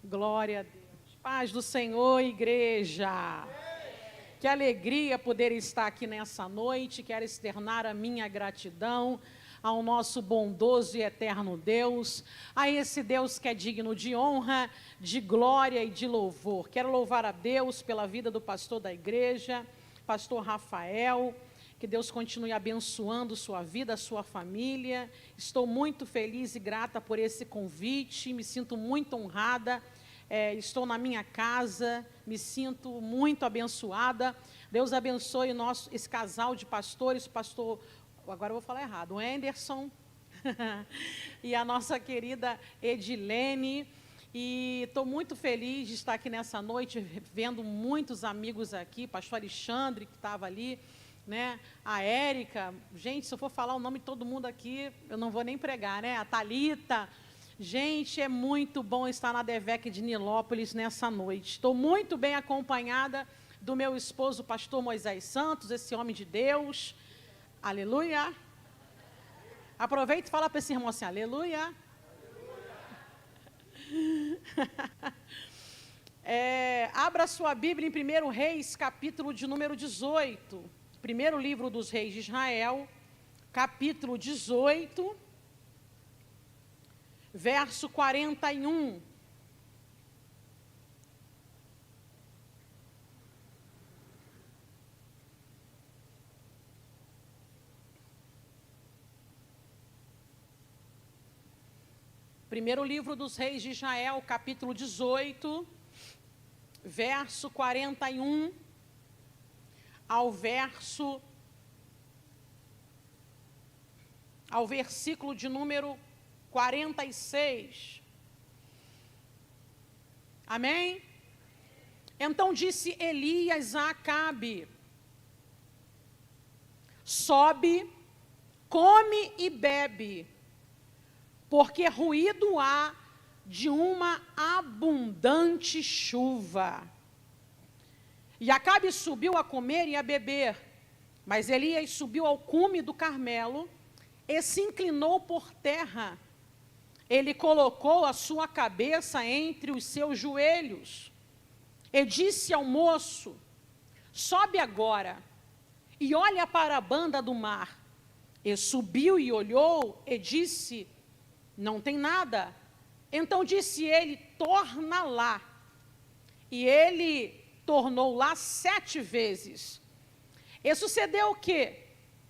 Glória a Deus. Paz do Senhor, igreja. Que alegria poder estar aqui nessa noite. Quero externar a minha gratidão ao nosso bondoso e eterno Deus, a esse Deus que é digno de honra, de glória e de louvor. Quero louvar a Deus pela vida do pastor da igreja, pastor Rafael. Que Deus continue abençoando sua vida, sua família. Estou muito feliz e grata por esse convite, me sinto muito honrada. Estou na minha casa, me sinto muito abençoada. Deus abençoe esse casal de pastores, pastor, agora eu vou falar errado, o Anderson e a nossa querida Edilene. E estou muito feliz de estar aqui nessa noite, vendo muitos amigos aqui, pastor Alexandre, que estava ali, né? A Érica, gente, se eu for falar o nome de todo mundo aqui, eu não vou nem pregar, né? A Thalita. Gente, é muito bom estar na DEVEC de Nilópolis nessa noite. Estou muito bem acompanhada do meu esposo, pastor Moisés Santos, esse homem de Deus. Aleluia. Aproveita e fala para esse irmão assim, aleluia. Abra sua Bíblia em 1 Reis, capítulo de número 18. Primeiro livro dos reis de Israel, capítulo 18. Verso 41. Primeiro livro dos reis de Israel, capítulo 18, verso 41 ao versículo de número 46. Amém? Então disse Elias a Acabe: sobe, come e bebe, porque ruído há de uma abundante chuva. E Acabe subiu a comer e a beber, mas Elias subiu ao cume do Carmelo e se inclinou por terra. Ele colocou a sua cabeça entre os seus joelhos e disse ao moço: sobe agora e olha para a banda do mar. E subiu e olhou e disse: não tem nada. Então disse ele: torna lá. E ele tornou lá 7 vezes. E sucedeu que,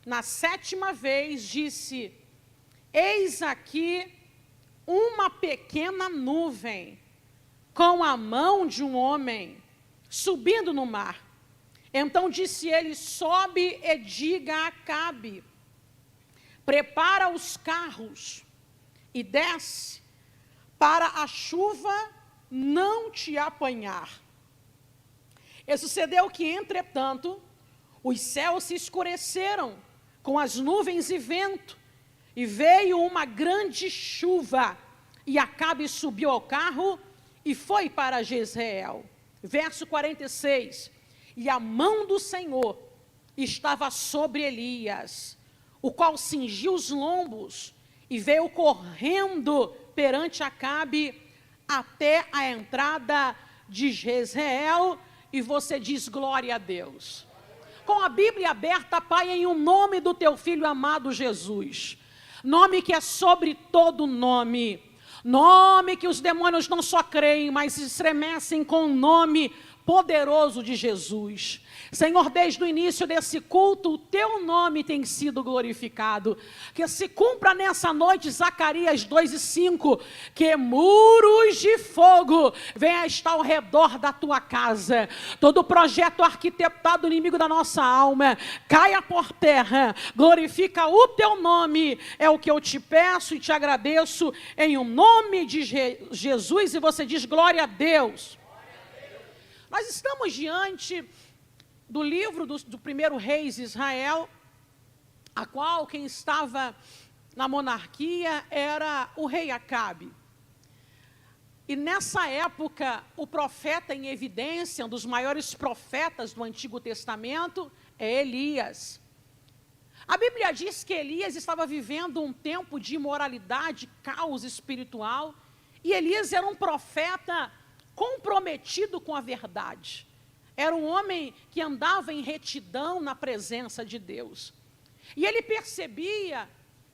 na 7ª vez, disse: eis aqui uma pequena nuvem, com a mão de um homem, subindo no mar. Então disse ele: sobe e diga a Acabe: prepara os carros e desce, para a chuva não te apanhar. E sucedeu que, entretanto, os céus se escureceram com as nuvens e vento, e veio uma grande chuva, e Acabe subiu ao carro e foi para Jezreel. Verso 46, e a mão do Senhor estava sobre Elias, o qual cingiu os lombos, e veio correndo perante Acabe até a entrada de Jezreel. E você diz glória a Deus. Com a Bíblia aberta, Pai, em o nome do teu Filho amado Jesus, nome que é sobre todo nome, nome que os demônios não só creem, mas estremecem com o nome poderoso de Jesus. Senhor, desde o início desse culto, o teu nome tem sido glorificado. Que se cumpra nessa noite Zacarias 2:5, que muros de fogo venham a estar ao redor da tua casa. Todo projeto arquitetado inimigo da nossa alma caia por terra. Glorifica o teu nome. É o que eu te peço e te agradeço em o nome de Jesus. E você diz glória a Deus. Nós estamos diante do livro do 1 Reis Israel, a qual quem estava na monarquia era o rei Acabe. E nessa época, o profeta em evidência, um dos maiores profetas do Antigo Testamento, é Elias. A Bíblia diz que Elias estava vivendo um tempo de imoralidade, caos espiritual, E Elias era um profeta comprometido com a verdade. Era um homem que andava em retidão na presença de Deus. E ele percebia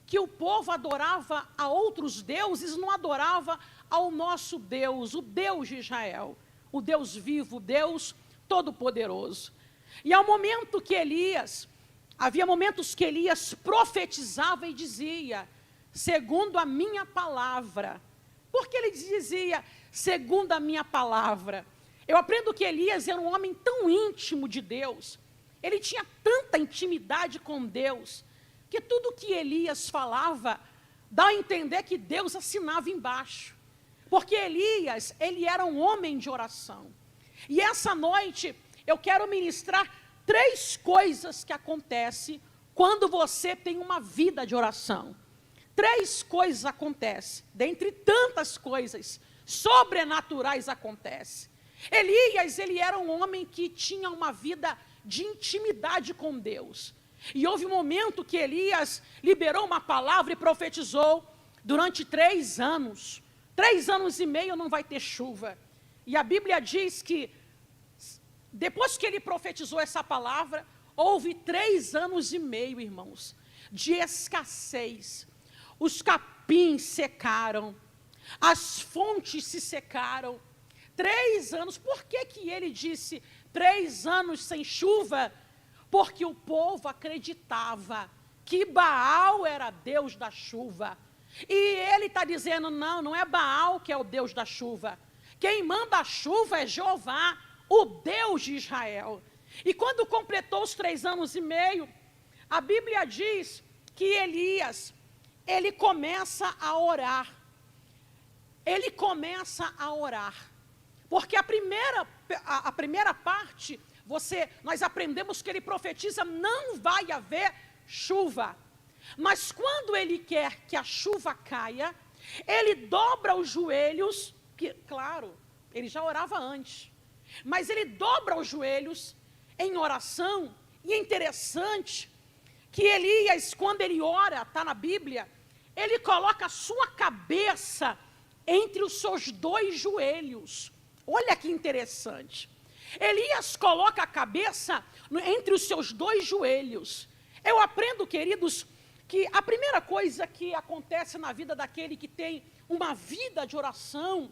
que o povo adorava a outros deuses, não adorava ao nosso Deus, o Deus de Israel, o Deus vivo, o Deus todo-poderoso. E ao momento que havia momentos que Elias profetizava e dizia, segundo a minha palavra. Por que ele dizia, segundo a minha palavra? Eu aprendo que Elias era um homem tão íntimo de Deus, ele tinha tanta intimidade com Deus, que tudo que Elias falava, dá a entender que Deus assinava embaixo. Porque Elias, ele era um homem de oração. E essa noite, eu quero ministrar 3 coisas que acontecem quando você tem uma vida de oração. 3 coisas acontecem, dentre tantas coisas sobrenaturais acontecem. Elias, ele era um homem que tinha uma vida de intimidade com Deus. E houve um momento que Elias liberou uma palavra e profetizou durante 3 anos. 3 anos e meio não vai ter chuva. E a Bíblia diz que, depois que ele profetizou essa palavra, houve 3 anos e meio, irmãos, de escassez. Os capins secaram, as fontes se secaram. 3 anos, por que ele disse 3 anos sem chuva? Porque o povo acreditava que Baal era Deus da chuva. E ele está dizendo, não é Baal que é o Deus da chuva. Quem manda a chuva é Jeová, o Deus de Israel. E quando completou os 3 anos e meio, a Bíblia diz que Elias, ele começa a orar. Ele começa a orar. Porque a primeira parte, nós aprendemos que ele profetiza, não vai haver chuva. Mas quando ele quer que a chuva caia, ele dobra os joelhos, que, claro, ele já orava antes, mas ele dobra os joelhos em oração. E é interessante que Elias, quando ele ora, está na Bíblia, ele coloca a sua cabeça entre os seus 2 joelhos. Olha que interessante. Elias coloca a cabeça entre os seus 2 joelhos. Eu aprendo, queridos, que a primeira coisa que acontece na vida daquele que tem uma vida de oração,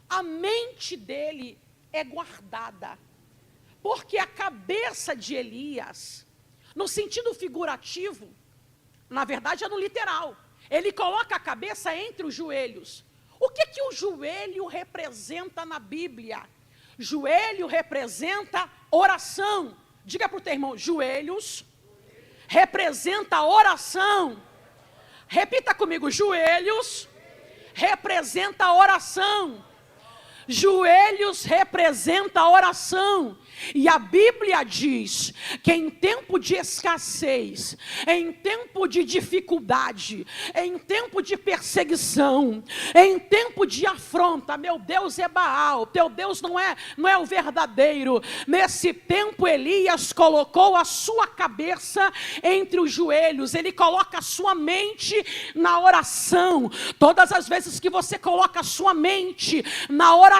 a mente dele é guardada. Porque a cabeça de Elias, no sentido figurativo, na verdade é no literal, ele coloca a cabeça entre os joelhos. O que o joelho representa na Bíblia? Joelho representa oração. Diga para o teu irmão, joelhos representa oração. Repita comigo, joelhos representa oração. Joelhos representa oração. E a Bíblia diz que em tempo de escassez, em tempo de dificuldade, em tempo de perseguição, em tempo de afronta, meu Deus é Baal, teu Deus não é o verdadeiro. Nesse tempo Elias colocou a sua cabeça entre os joelhos, ele coloca a sua mente na oração. Todas as vezes que você coloca a sua mente na oração,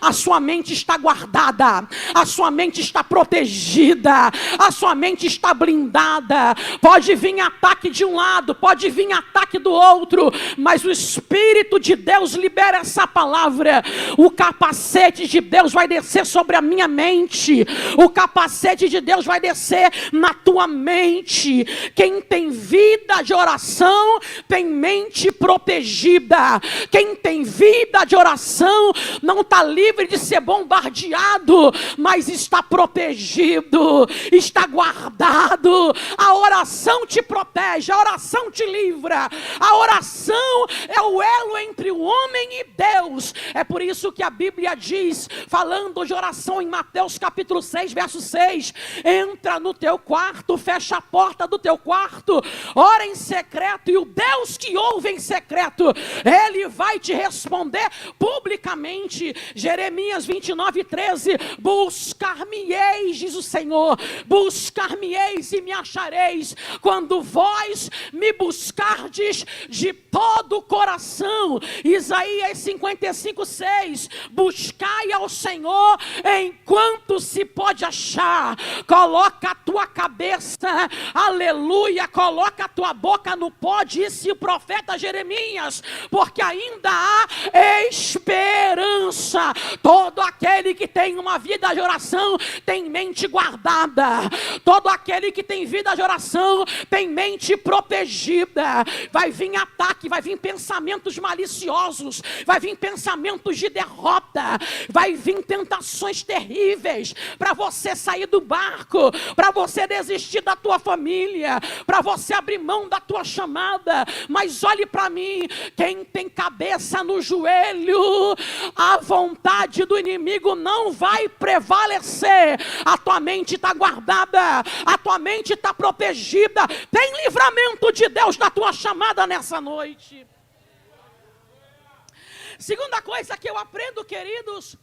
a sua mente está guardada, a sua mente está protegida, a sua mente está blindada. Pode vir ataque de um lado, pode vir ataque do outro, mas o Espírito de Deus libera essa palavra. O capacete de Deus vai descer sobre a minha mente, o capacete de Deus vai descer na tua mente. Quem tem vida de oração tem mente protegida. Quem tem vida de oração não está livre de ser bombardeado, mas está protegido, está guardado. A oração te protege, a oração te livra. A oração é o elo entre o homem e Deus. É por isso que a Bíblia diz, falando de oração em Mateus capítulo 6, verso 6, entra no teu quarto, fecha a porta do teu quarto, ora em secreto, e o Deus que ouve em secreto, Ele vai te responder publicamente. novamente, Jeremias 29:13, buscar-me-eis, diz o Senhor, buscar-me-eis e me achareis, quando vós me buscardes de todo o coração. Isaías 55:6, buscai ao Senhor enquanto se pode achar, coloca a tua cabeça, aleluia, coloca a tua boca no pó, disse o profeta Jeremias, porque ainda há esperança. Todo aquele que tem uma vida de oração tem mente guardada, todo aquele que tem vida de oração tem mente protegida. Vai vir ataque, vai vir pensamentos maliciosos, vai vir pensamentos de derrota, vai vir tentações terríveis para você sair do barco, para você desistir da tua família, para você abrir mão da tua chamada. Mas olhe para mim, quem tem cabeça no joelho, a vontade do inimigo não vai prevalecer. A tua mente está guardada, a tua mente está protegida, tem livramento de Deus na tua chamada nessa noite. Segunda coisa que eu aprendo, queridos,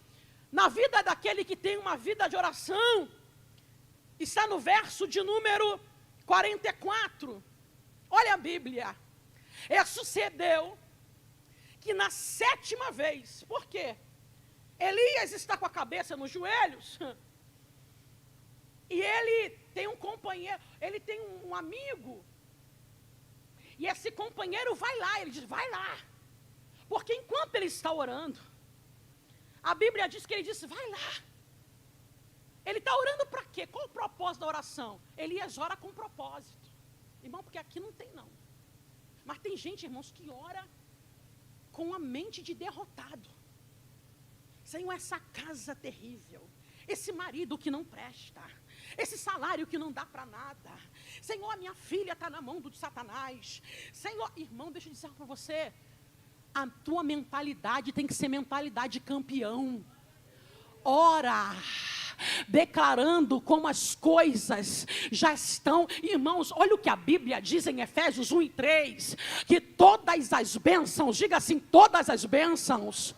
na vida daquele que tem uma vida de oração, está no verso de número 44. Olha a Bíblia. Sucedeu que na 7ª vez, por quê? Elias está com a cabeça nos joelhos, e ele tem um companheiro, ele tem um amigo, e esse companheiro vai lá, ele diz, vai lá, porque enquanto ele está orando, a Bíblia diz que ele disse, vai lá. Ele está orando para quê? Qual o propósito da oração? Elias ora com propósito. Irmão, porque aqui não tem não. Mas tem gente, irmãos, que ora com a mente de derrotado. Senhor, essa casa terrível, esse marido que não presta, esse salário que não dá para nada. Senhor, a minha filha está na mão do Satanás. Senhor, irmão, deixa eu dizer para você, a tua mentalidade tem que ser mentalidade de campeão. Ora, declarando como as coisas já estão. Irmãos, olha o que a Bíblia diz em Efésios 1:3, que todas as bênçãos, diga assim, todas as bênçãos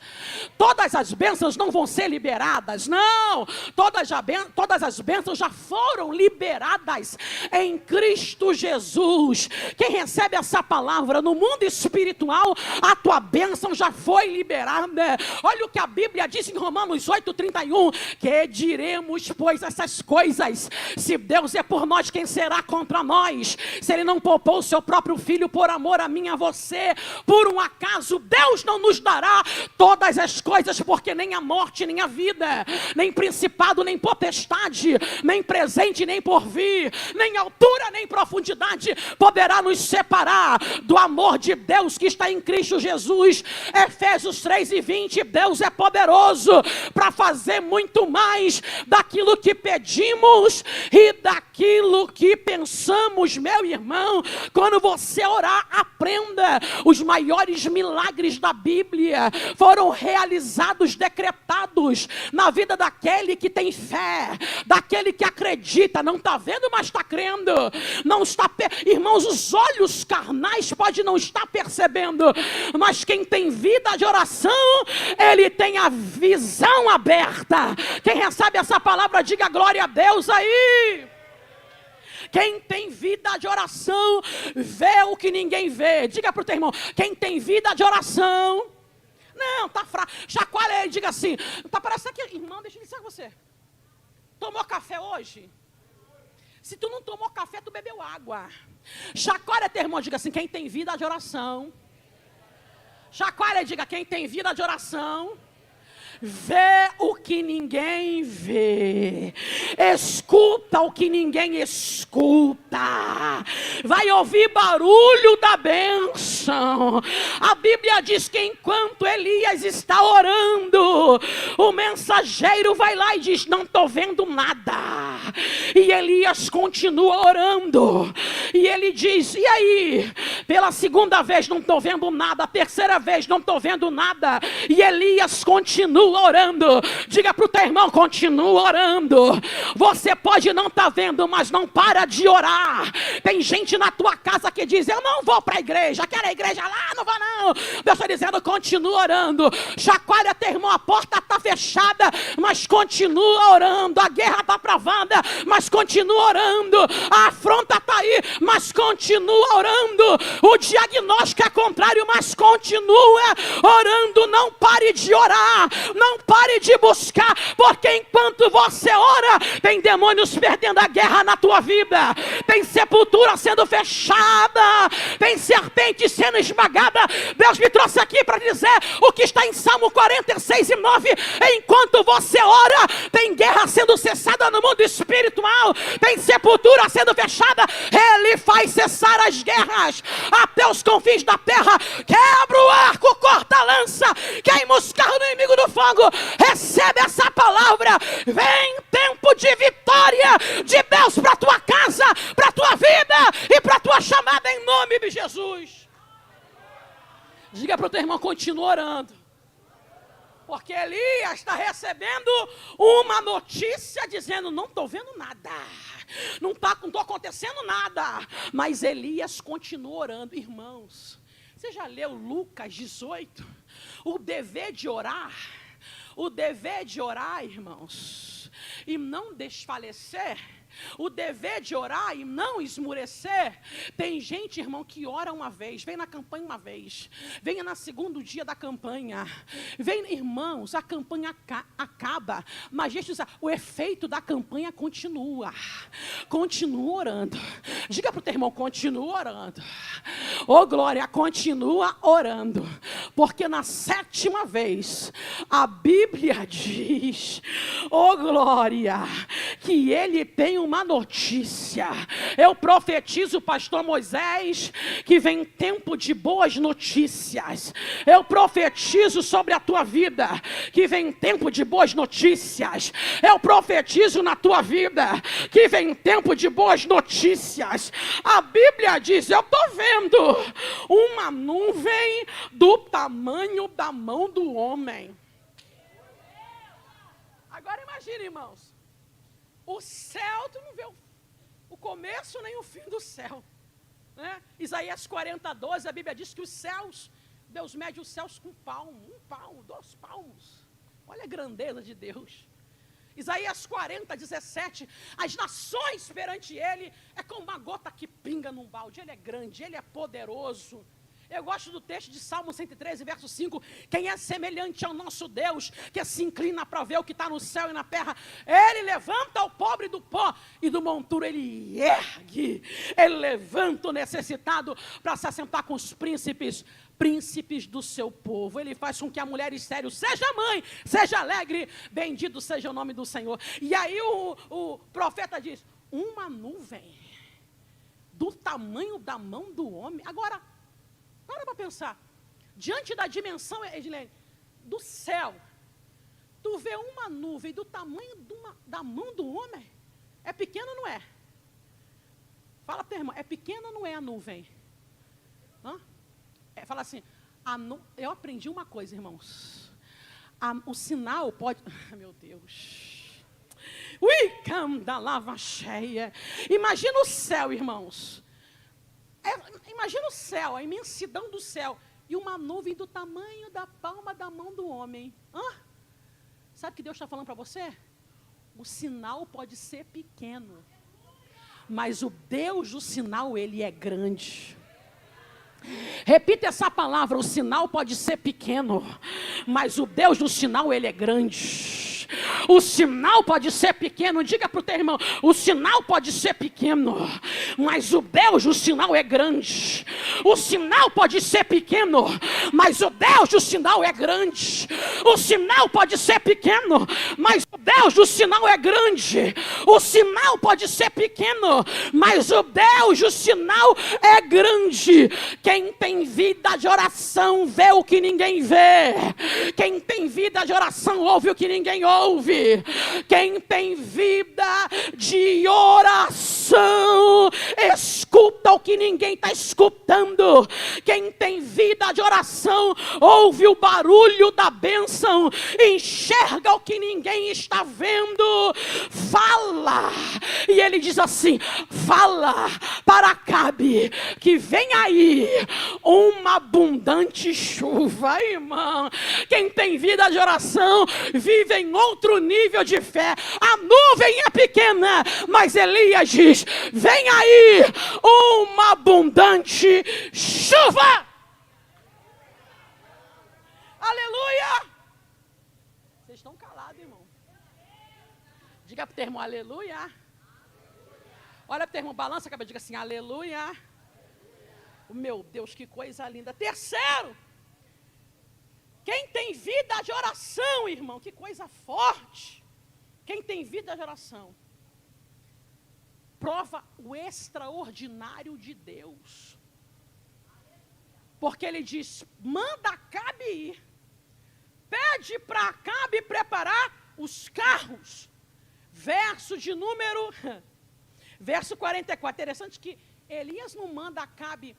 não vão ser liberadas, não, todas as bênçãos já foram liberadas em Cristo Jesus. Quem recebe essa palavra no mundo espiritual, a tua bênção já foi liberada. Olha o que a Bíblia diz em Romanos 8:31, que diremos, pois, essas coisas? Se Deus é por nós, quem será contra nós? Se Ele não poupou o seu próprio Filho por amor a mim e a você, por um acaso Deus não nos dará todas as coisas? Porque nem a morte, nem a vida, nem principado, nem potestade, nem presente, nem porvir, nem altura, nem profundidade poderá nos separar do amor de Deus que está em Cristo Jesus. Efésios 3:20, Deus é poderoso para fazer muito mais daquilo que pedimos e daquilo que pensamos. Meu irmão, quando você orar, aprenda, os maiores milagres da Bíblia foram realizados, decretados na vida daquele que tem fé, daquele que acredita. Não está vendo, mas está crendo. Não está, irmãos, os olhos carnais podem não estar percebendo, mas quem tem vida de oração, ele tem a visão aberta. Quem recebe essa palavra, diga glória a Deus aí. Quem tem vida de oração, vê o que ninguém vê. Diga para o teu irmão, quem tem vida de oração, não, está fraco, chacoalha ele, diga assim, está parecendo que, irmão, deixa eu dizer a você, tomou café hoje? Se tu não tomou café, tu bebeu água. Chacoalha teu irmão, diga assim, quem tem vida de oração. Chacoalha e diga, quem tem vida de oração, vê o que ninguém vê, escuta o que ninguém escuta, vai ouvir barulho da bênção. A Bíblia diz que enquanto Elias está orando, o mensageiro vai lá e diz, não estou vendo nada. E Elias continua orando, e ele diz, e aí? Pela segunda vez não estou vendo nada, a terceira vez não estou vendo nada, e Elias continua orando. Diga para o teu irmão, continua orando. Você pode não estar vendo, mas não para de orar. Tem gente na tua casa que diz, eu não vou para a igreja, aquela igreja lá, não vou não. Deus está dizendo, continua orando. Chacoalha teu irmão, porta está fechada, mas continua orando. A guerra está travada, mas continua orando. A afronta está aí, mas continua orando. O diagnóstico é contrário, mas continua orando. Não pare de orar, não pare de buscar, porque enquanto você ora, tem demônios perdendo a guerra na tua vida, tem sepultura sendo fechada, tem serpente sendo esmagada. Deus me trouxe aqui para dizer o que está em Salmo 46:9. Enquanto você ora, tem guerra sendo cessada no mundo espiritual, tem sepultura sendo fechada. Ele faz cessar as guerras até os confins da terra. Quebra o arco, corta a lança, queima os carros do inimigo do fogo. Recebe essa palavra. Vem tempo de vitória de Deus para a tua casa, para a tua vida e para a tua chamada, em nome de Jesus. Diga para o teu irmão: continua orando, porque Elias está recebendo uma notícia dizendo: não estou vendo nada, não estou acontecendo nada, mas Elias continua orando. Irmãos, você já leu Lucas 18? O dever de orar, irmãos, e não desfalecer, o dever de orar e não esmurecer. Tem gente, irmão, que ora uma vez, vem na campanha uma vez, venha no segundo dia da campanha, vem, irmãos, a campanha acaba, mas o efeito da campanha continua orando. Diga para o teu irmão: continua orando. Oh glória, continua orando, porque na sétima vez a Bíblia diz, oh glória, que ele tem uma notícia. Eu profetizo, pastor Moisés, que vem tempo de boas notícias. Eu profetizo sobre a tua vida que vem tempo de boas notícias. Eu profetizo na tua vida que vem tempo de boas notícias. A Bíblia diz, eu estou vendo uma nuvem do tamanho da mão do homem. Agora imagine, irmãos, o céu, tu não vê o começo nem o fim do céu, né? Isaías 40:12, a Bíblia diz que os céus, Deus mede os céus com um palmo, 2 palmos. Olha a grandeza de Deus. Isaías 40:17, as nações perante ele é como uma gota que pinga num balde. Ele é grande, ele é poderoso. Eu gosto do texto de Salmo 113, verso 5. Quem é semelhante ao nosso Deus, que se inclina para ver o que está no céu e na terra? Ele levanta o pobre do pó e do monturo ele ergue. Ele levanta o necessitado para se assentar com os príncipes do seu povo. Ele faz com que a mulher estéril seja mãe, seja alegre, bendito seja o nome do Senhor. E aí o profeta diz, uma nuvem do tamanho da mão do homem. Agora, para pensar, diante da dimensão, Edilene, do céu, tu vê uma nuvem do tamanho da mão do homem? É pequeno ou não é? Fala para o irmão, é pequeno ou não é a nuvem? Fala assim, eu aprendi uma coisa, irmãos, o sinal pode, meu Deus, da lava cheia, imagina o céu, irmãos, imagina o céu, a imensidão do céu, e uma nuvem do tamanho da palma da mão do homem. Sabe o que Deus está falando para você? O sinal pode ser pequeno, mas o Deus do sinal, ele é grande. Repita essa palavra, o sinal pode ser pequeno, mas o Deus do sinal, ele é grande. O sinal pode ser pequeno, diga para o teu irmão, o sinal pode ser pequeno, mas o Deus do sinal é grande. O sinal pode ser pequeno, mas o Deus do sinal é grande. O sinal pode ser pequeno, mas o Deus do sinal é grande. O sinal pode ser pequeno, mas o Deus do sinal é grande. Quem tem vida de oração vê o que ninguém vê. Quem tem vida de oração ouve o que ninguém ouve. Quem tem vida de oração oração. Escuta o que ninguém está escutando. Quem tem vida de oração, ouve o barulho da bênção, enxerga o que ninguém está vendo. Fala. E ele diz assim: fala para Acabe que vem aí uma abundante chuva. Irmão, quem tem vida de oração vive em outro nível de fé. A nuvem é pequena, mas Elias diz: vem aí uma abundante chuva. Aleluia. Vocês estão calados, irmão. Diga para o teu irmão: aleluia. Olha para o teu irmão, balança a cabeça, diga assim: aleluia. Meu Deus, que coisa linda. Terceiro, quem tem vida de oração, irmão, que coisa forte. Quem tem vida de oração prova o extraordinário de Deus. Porque ele diz: manda Acabe ir. Pede para Acabe preparar os carros. Verso 44. Interessante que Elias não manda Acabe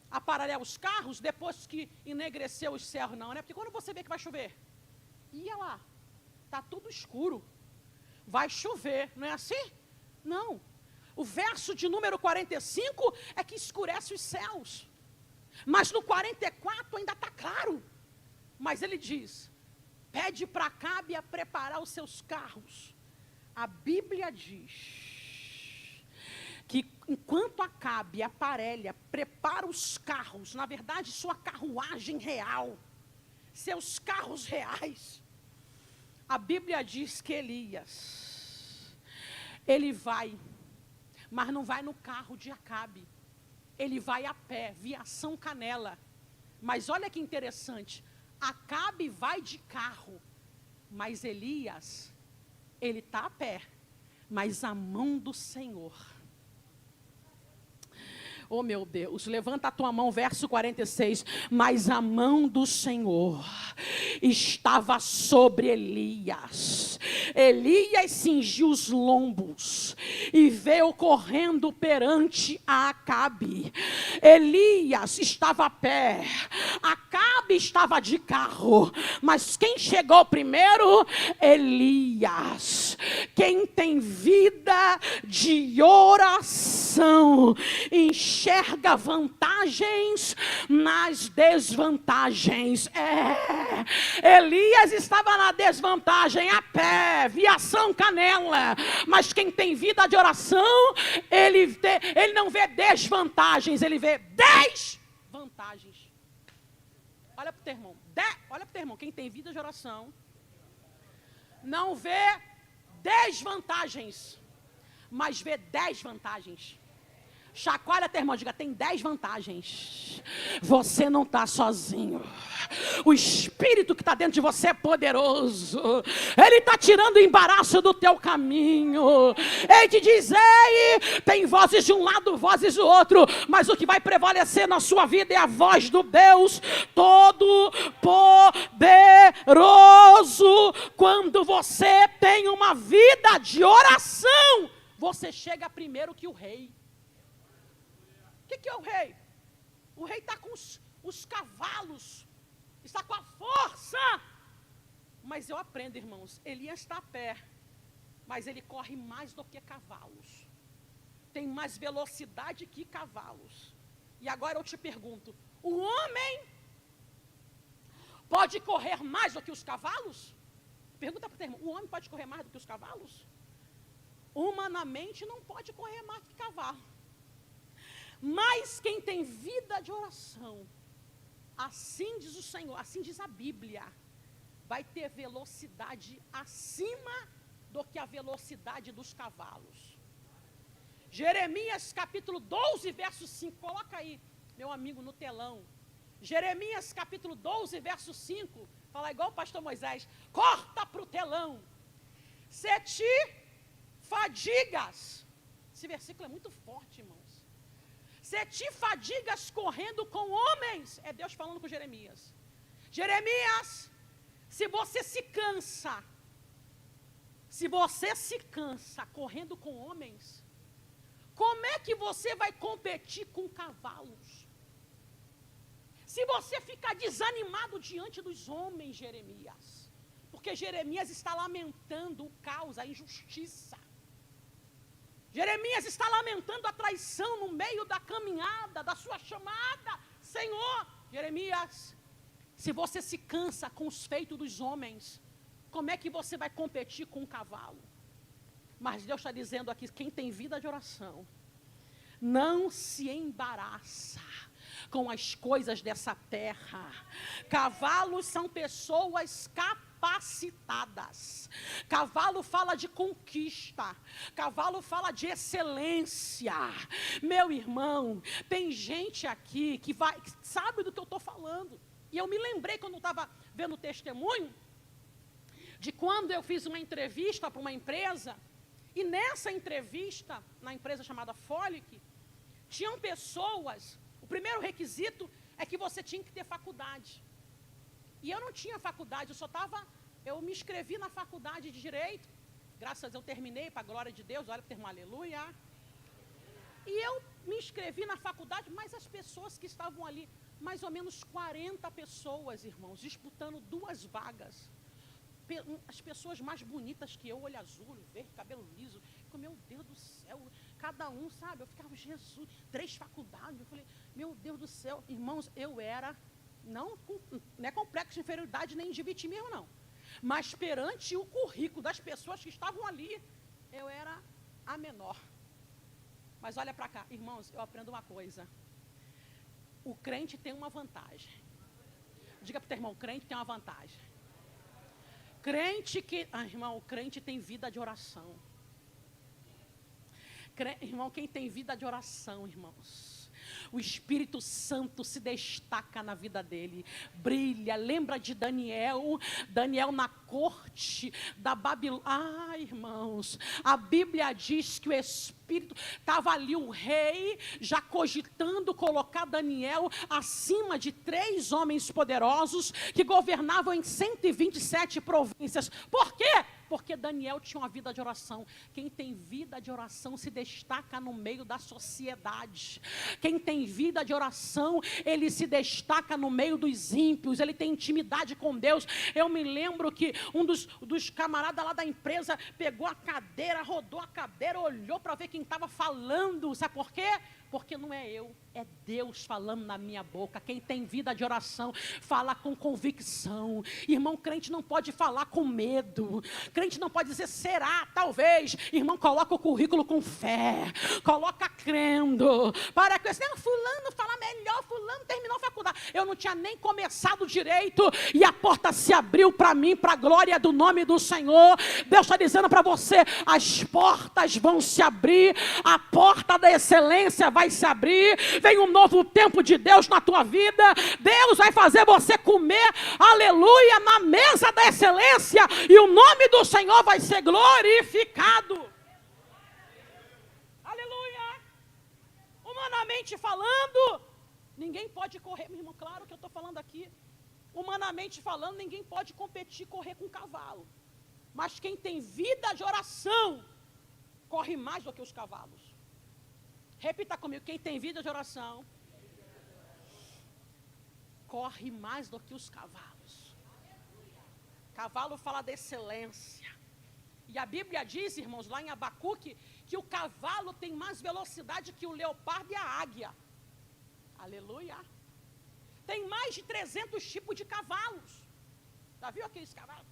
aparelhar os carros depois que enegreceu os céus, não, né? Porque quando você vê que vai chover, ia lá, está tudo escuro, vai chover, não é assim? Não. O verso de número 45 é que escurece os céus. Mas no 44 ainda está claro. Mas ele diz: pede para Acabe a preparar os seus carros. A Bíblia diz que enquanto Acabe aparelha, prepara os carros, na verdade sua carruagem real, seus carros reais, a Bíblia diz que Elias, ele vai, mas não vai no carro de Acabe, ele vai a pé, via São Canela. Mas olha que interessante, Acabe vai de carro, mas Elias, ele está a pé, mas a mão do Senhor. Oh meu Deus, levanta a tua mão, verso 46. Mas a mão do Senhor estava sobre Elias. Elias cingiu os lombos e veio correndo perante a Acabe. Elias estava a pé, Acabe estava de carro, mas quem chegou primeiro? Elias. Quem tem vida de oração enxerga vantagens nas desvantagens. Elias estava na desvantagem a pé, via São Canela, mas quem tem vida de oração, ele não vê desvantagens, ele vê 10 vantagens. Olha para o teu irmão, olha para o teu irmão, quem tem vida de oração não vê desvantagens, mas vê 10 vantagens. Chacoalha teu irmão, diga: tem 10 vantagens. Você não está sozinho. O Espírito que está dentro de você é poderoso. Ele está tirando o embaraço do teu caminho. Ele te diz: ei, tem vozes de um lado, vozes do outro, mas o que vai prevalecer na sua vida é a voz do Deus Todo-Poderoso. Quando você tem uma vida de oração, você chega primeiro que o rei. O que é o rei? O rei está com os cavalos, está com a força. Mas eu aprendo, irmãos, Elias está a pé, mas ele corre mais do que cavalos. Tem mais velocidade que cavalos. E agora eu te pergunto, o homem pode correr mais do que os cavalos? Pergunta para o teu irmão, o homem pode correr mais do que os cavalos? Humanamente não pode correr mais do que cavalo. Mas quem tem vida de oração, assim diz o Senhor, assim diz a Bíblia, vai ter velocidade acima do que a velocidade dos cavalos. Jeremias capítulo 12, verso 5, coloca aí, meu amigo, no telão. Jeremias capítulo 12, verso 5, fala igual o pastor Moisés, corta para o telão. Se te fadigas, esse versículo é muito forte, irmãos. Se te fadigas correndo com homens, é Deus falando com Jeremias. Jeremias, se você se cansa correndo com homens, Como é que você vai competir com cavalos? Se você ficar desanimado diante dos homens, Jeremias, porque Jeremias está lamentando o caos, a injustiça. Jeremias está lamentando a traição no meio da caminhada, da sua chamada. Senhor, Jeremias, se você se cansa com os feitos dos homens, como é que você vai competir com um cavalo? Mas Deus está dizendo aqui, quem tem vida de oração, não se embaraça com as coisas dessa terra. Cavalos são pessoas capacitadas. Cavalo fala de conquista. Cavalo fala de excelência. Meu irmão, tem gente aqui que sabe do que eu estou falando. E eu me lembrei quando eu estava vendo o testemunho, de quando eu fiz uma entrevista para uma empresa, e nessa entrevista, na empresa chamada Folic, tinham pessoas, o primeiro requisito é que você tinha que ter faculdade. E eu não tinha faculdade, eu me inscrevi na faculdade de Direito, graças a Deus eu terminei, para a glória de Deus, olha para o termo aleluia. E eu me inscrevi na faculdade, mas as pessoas que estavam ali, mais ou menos 40 pessoas, irmãos, disputando 2 vagas. As pessoas mais bonitas que eu, olho azul, verde, cabelo liso, meu Deus do céu, cada um, sabe, eu ficava, Jesus, 3 faculdades, eu falei, meu Deus do céu, irmãos, eu era, não é complexo de inferioridade nem de vitimismo não, mas perante o currículo das pessoas que estavam ali, eu era a menor. Mas olha para cá, irmãos, eu aprendo uma coisa, o crente tem uma vantagem, diga para o teu irmão, o crente tem uma vantagem, irmão, o crente tem vida de oração. Irmão, quem tem vida de oração, irmãos, o Espírito Santo se destaca na vida dele, brilha. Lembra de Daniel na corte da Babilônia. Irmãos, a Bíblia diz que o Espírito estava ali, o rei já cogitando colocar Daniel acima de 3 homens poderosos que governavam em 127 províncias. Por quê? Porque Daniel tinha uma vida de oração. Quem tem vida de oração se destaca no meio da sociedade. Quem tem vida de oração, ele se destaca no meio dos ímpios. Ele tem intimidade com Deus. Eu me lembro que um dos camaradas lá da empresa pegou a cadeira, rodou a cadeira, olhou para ver quem estava falando. Sabe por quê? Porque não é eu, é Deus falando na minha boca. Quem tem vida de oração, fala com convicção. Irmão, crente não pode falar com medo. Crente não pode dizer, será, talvez. Irmão, coloca o currículo com fé. Coloca crendo. Para com isso, fulano fala melhor, fulano terminou a faculdade. Eu não tinha nem começado direito e a porta se abriu para mim, para a glória do nome do Senhor. Deus está dizendo para você, as portas vão se abrir, a porta da excelência vai se abrir, vem um novo tempo de Deus na tua vida, Deus vai fazer você comer, aleluia, na mesa da excelência, e o nome do Senhor vai ser glorificado, aleluia. Humanamente falando, ninguém pode correr, meu irmão, claro que eu estou falando aqui, humanamente falando, ninguém pode competir, correr com cavalo, mas quem tem vida de oração, corre mais do que os cavalos. Repita comigo, quem tem vida de oração, corre mais do que os cavalos. Cavalo fala de excelência. E a Bíblia diz, irmãos, lá em Abacuque, que o cavalo tem mais velocidade que o leopardo e a águia. Aleluia. Tem mais de 300 tipos de cavalos. Já viu aqueles cavalos?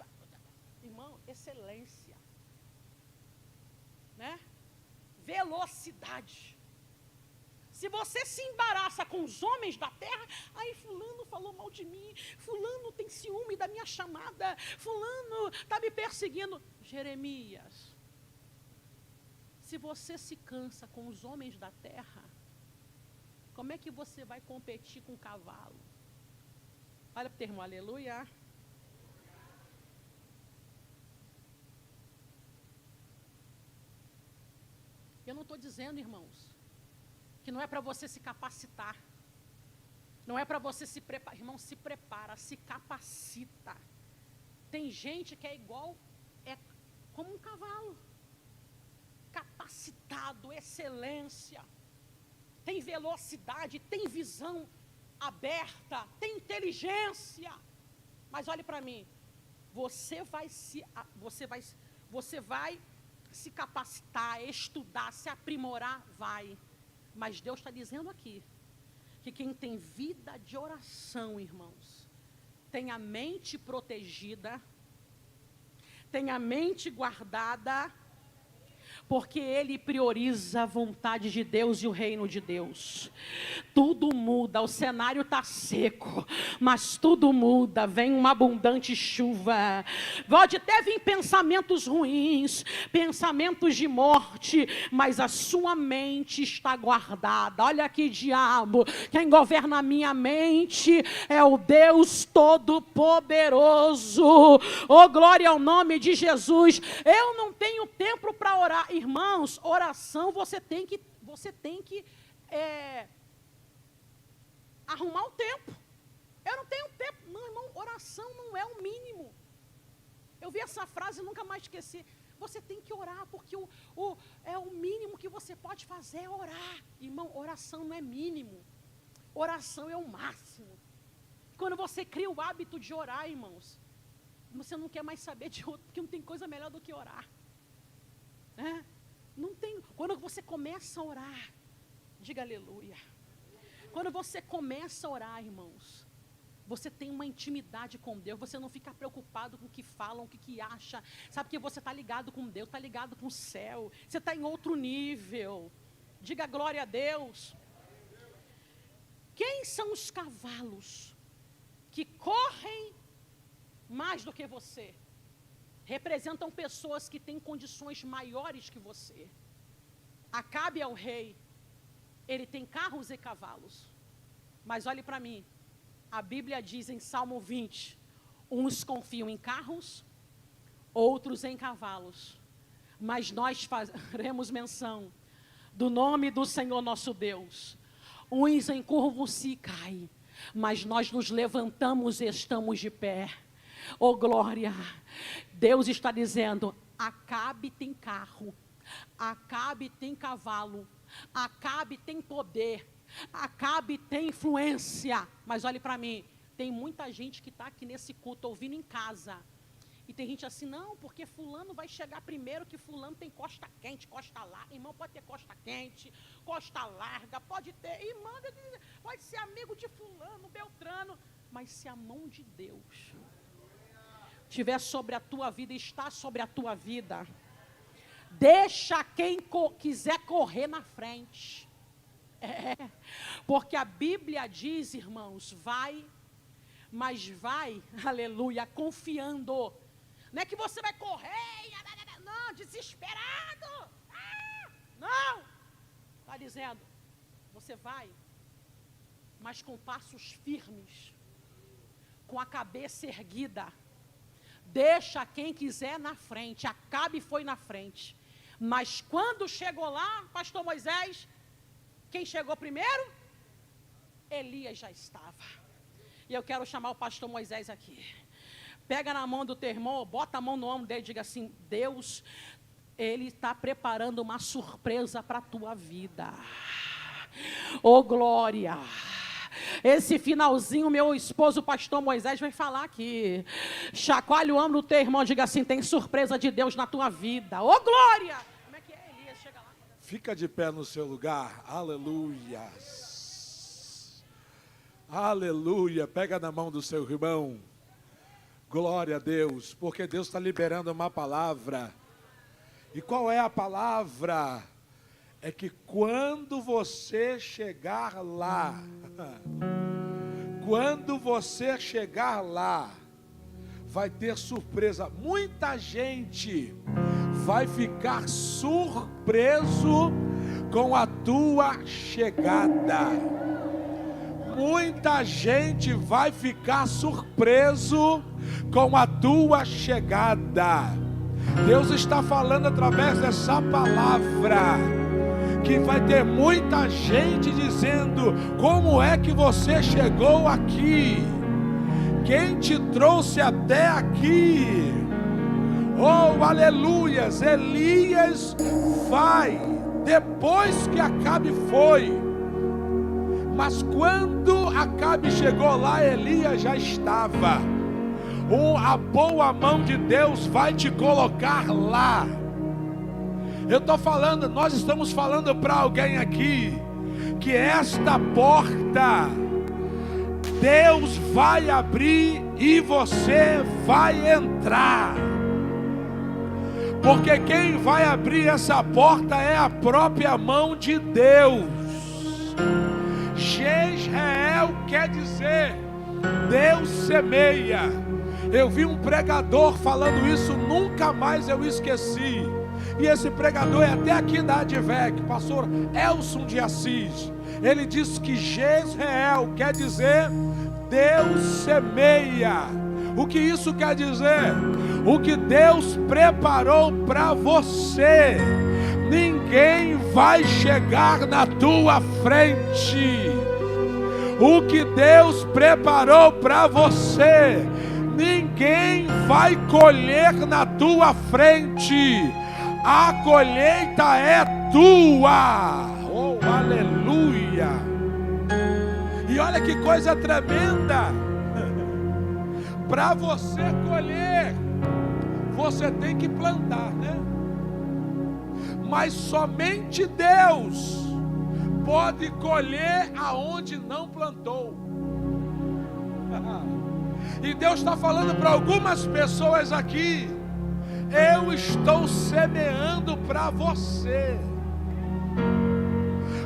Irmão, excelência. Né? Velocidade. Se você se embaraça com os homens da terra, aí fulano falou mal de mim, fulano tem ciúme da minha chamada, fulano está me perseguindo. Jeremias, se você se cansa com os homens da terra, como é que você vai competir com o cavalo? Olha para o termo aleluia. Eu não estou dizendo, irmãos, que não é para você se capacitar, não é para você se preparar, irmão, se prepara, se capacita. Tem gente que é igual, é como um cavalo, capacitado, excelência, tem velocidade, tem visão aberta, tem inteligência. Mas olhe para mim, você vai se capacitar, estudar, se aprimorar, vai. Mas Deus está dizendo aqui, que quem tem vida de oração, irmãos, tem a mente protegida, tem a mente guardada, porque ele prioriza a vontade de Deus e o reino de Deus. Tudo muda, o cenário está seco, mas tudo muda, vem uma abundante chuva. Pode até vir pensamentos ruins, pensamentos de morte, mas a sua mente está guardada. Olha aqui, diabo, quem governa a minha mente é o Deus Todo-Poderoso. Oh, glória ao nome de Jesus. Eu não tenho tempo para orar. Irmãos, oração você tem que arrumar o tempo. Eu não tenho tempo. Não, irmão, oração não é o mínimo. Eu vi essa frase e nunca mais esqueci. Você tem que orar, porque é o mínimo que você pode fazer, é orar. Irmão, oração não é mínimo. Oração é o máximo. Quando você cria o hábito de orar, irmãos, você não quer mais saber de outro, porque não tem coisa melhor do que orar. Não tem. Quando você começa a orar, diga aleluia. Quando você começa a orar, irmãos, você tem uma intimidade com Deus. Você não fica preocupado com o que falam, o que acha. Sabe que você está ligado com Deus, está ligado com o céu. Você está em outro nível. Diga glória a Deus. Quem são os cavalos que correm mais do que você? Representam pessoas que têm condições maiores que você. Acabe é o rei, ele tem carros e cavalos. Mas olhe para mim, a Bíblia diz em Salmo 20, uns confiam em carros, outros em cavalos. Mas nós faremos menção do nome do Senhor nosso Deus. Uns encurvam-se e caem, mas nós nos levantamos e estamos de pé. Oh glória, Deus está dizendo, Acabe tem carro, Acabe tem cavalo, Acabe tem poder, Acabe tem influência. Mas olhe para mim, tem muita gente que está aqui nesse culto, ouvindo em casa. E tem gente assim, não, porque fulano vai chegar primeiro, que fulano tem costa quente, costa larga. Irmão, pode ter costa quente, costa larga, pode ter, irmão, pode ser amigo de fulano, beltrano. Mas se a mão de Deus estiver sobre a tua vida, está sobre a tua vida, deixa quem quiser correr na frente. Porque a Bíblia diz, irmãos, vai, mas vai, aleluia, confiando. Não é que você vai correr, não, desesperado. Não, está dizendo, você vai, mas com passos firmes, com a cabeça erguida. Deixa quem quiser na frente. Acabe foi na frente. Mas quando chegou lá, pastor Moisés, quem chegou primeiro? Elias já estava. E eu quero chamar o pastor Moisés aqui. Pega na mão do teu irmão, bota a mão no ombro dele e diga assim, Deus, Ele está preparando uma surpresa para a tua vida. Oh glória! Esse finalzinho, meu esposo, o pastor Moisés, vai falar aqui. Chacoalhe o ombro do teu irmão, diga assim, tem surpresa de Deus na tua vida. Ô glória! Como é que é, Elias? Chega lá. Fica de pé no seu lugar. Aleluia. Aleluia. Pega na mão do seu irmão. Glória a Deus. Porque Deus está liberando uma palavra. E qual é a palavra? É que quando você chegar lá, vai ter surpresa. Muita gente vai ficar surpreso com a tua chegada. Muita gente vai ficar surpreso com a tua chegada. Deus está falando através dessa palavra, que vai ter muita gente dizendo, como é que você chegou aqui? Quem te trouxe até aqui? Oh Oh, aleluias! Elias vai, depois que Acabe foi. Mas quando Acabe chegou lá, Elias já estava. A boa mão de Deus vai te colocar lá. Eu estou falando, nós estamos falando para alguém aqui, que esta porta Deus vai abrir e você vai entrar. Porque quem vai abrir essa porta é a própria mão de Deus. Jezreel quer dizer Deus semeia. Eu vi um pregador falando isso, nunca mais eu esqueci. E esse pregador é até aqui da Advec, pastor Elson de Assis. Ele disse que Jezreel quer dizer Deus semeia. O que isso quer dizer? O que Deus preparou para você, ninguém vai chegar na tua frente. O que Deus preparou para você, ninguém vai colher na tua frente. A colheita é tua. Oh, aleluia! E olha que coisa tremenda. Para você colher, você tem que plantar, né? Mas somente Deus pode colher aonde não plantou. E Deus está falando para algumas pessoas aqui: eu estou semeando para você.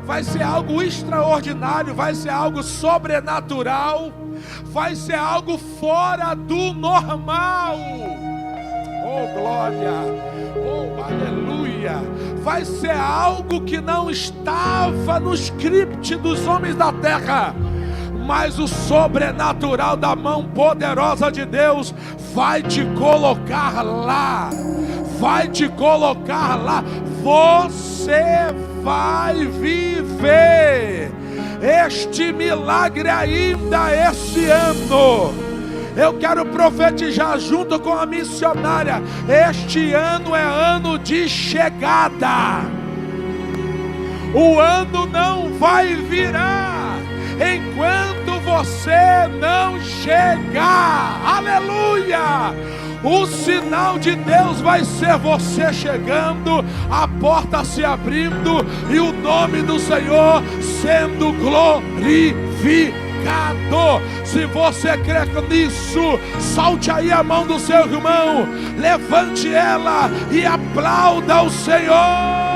Vai ser algo extraordinário, vai ser algo sobrenatural, vai ser algo fora do normal. Oh, glória! Oh, aleluia! Vai ser algo que não estava no script dos homens da terra, mas o sobrenatural da mão poderosa de Deus vai te colocar lá. Vai te colocar lá. Você vai viver este milagre ainda esse ano. Eu quero profetizar junto com a missionária: este ano é ano de chegada. O ano não vai virar enquanto você não chegar. Aleluia! O sinal de Deus vai ser você chegando, a porta se abrindo e o nome do Senhor sendo glorificado. Se você crê nisso, solte aí a mão do seu irmão, levante ela e aplauda o Senhor.